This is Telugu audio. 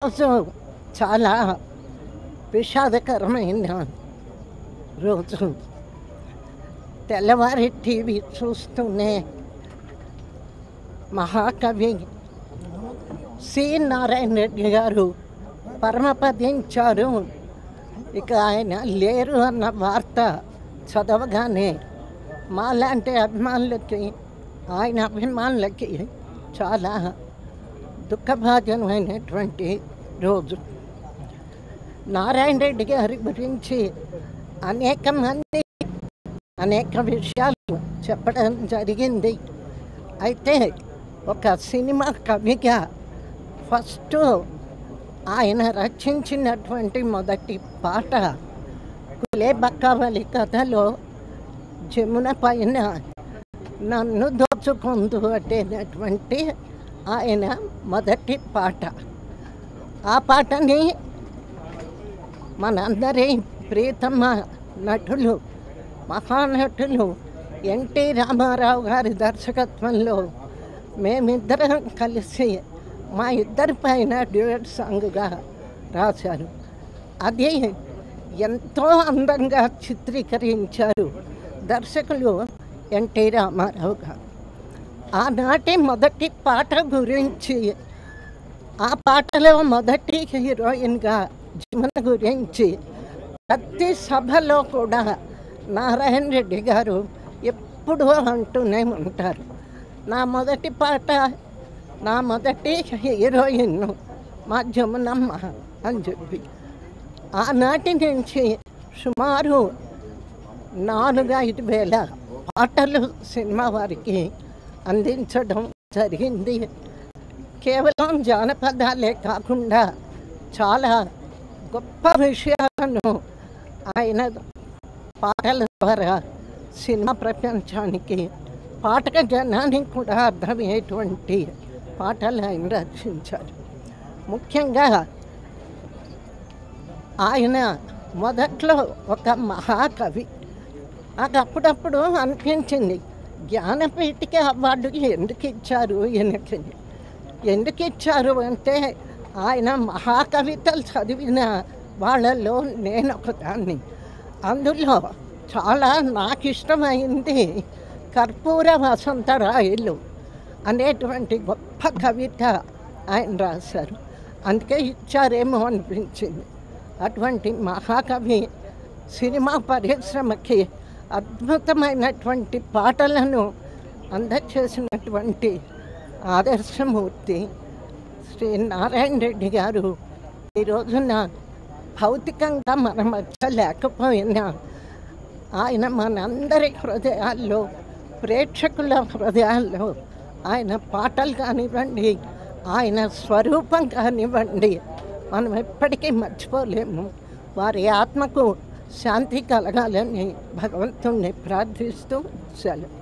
రోజు చాలా విషాదకరమైన రోజు. తెల్లవారి టీవీ చూస్తూనే మహాకవి సి నారాయణ రెడ్డి గారు పరమపదించారు. ఇక ఆయన లేరు అన్న వార్త చదవగానే మాలాంటి అభిమానులకి, ఆయన అభిమానులకి చాలా దుఃఖభాజనమైనటువంటి రోజు. నారాయణ రెడ్డి గారి గురించి అనేక మంది అనేక విషయాలు చెప్పడం జరిగింది. అయితే ఒక సినిమా కవిగా ఫస్ట్ ఆయన రచించినటువంటి మొదటి పాట కులేబకావళి కథలో జమున పైన నన్ను దోచుకుందు అనేటువంటి ఆయన మొదటి పాట. ఆ పాటని మనందరి ప్రియతమ నటులు, మహానటులు ఎన్టీ రామారావు గారి దర్శకత్వంలో మేమిద్దరం కలిసి మా ఇద్దరి పైన డ్యూయట్ సాంగ్గా రాశారు. అది ఎంతో అందంగా చిత్రీకరించారు దర్శకులు ఎన్టీ రామారావు గారు. ఆనాటి మొదటి పాట గురించి, ఆ పాటలో మొదటి హీరోయిన్గా జమున గురించి ప్రతి సభలో కూడా నారాయణ రెడ్డి గారు ఎప్పుడూ అంటూనే ఉంటారు, నా మొదటి పాట, నా మొదటి హీరోయిన్ మా జమునమ్మ అని చెప్పి. ఆనాటి నుంచి సుమారు 4-5 వేల పాటలు సినిమా వారికి అందించడం జరిగింది. కేవలం జానపదాలే కాకుండా చాలా గొప్ప విషయాలను ఆయన పాటల ద్వారా సినిమా ప్రపంచానికి, పాటక జనానికి కూడా అర్థమయ్యేటువంటి పాటలు ఆయన రచించారు. ముఖ్యంగా ఆయన మొదట్లో ఒక మహాకవి. నాకు అప్పుడప్పుడు అనిపించింది, జ్ఞానపీఠిక అవార్డు ఎందుకు ఇచ్చారు ఈయనకి? ఎందుకు ఇచ్చారు అంటే, ఆయన మహాకవితలు చదివిన వాళ్ళలో నేను ఒకదాన్ని. అందులో చాలా నాకు ఇష్టమైంది కర్పూర వసంతరాయలు అనేటువంటి గొప్ప కవిత ఆయన రాశారు. అందుకే ఇచ్చారేమో అనిపించింది. అటువంటి మహాకవి సినిమా పరిశ్రమకి అద్భుతమైనటువంటి పాటలను అందచేసినటువంటి ఆదర్శమూర్తి శ్రీ నారాయణ రెడ్డి గారు ఈ రోజున భౌతికంగా మన మధ్య లేకపోయినా ఆయన మనందరి హృదయాల్లో, ప్రేక్షకుల హృదయాల్లో ఆయన పాటలు కానివ్వండి, ఆయన స్వరూపం కానివ్వండి, మనం ఎప్పటికీ మర్చిపోలేము. వారి ఆత్మకు శాంతి కలగాలని భగవంతుణ్ణి ప్రార్థిస్తూ సెలవు.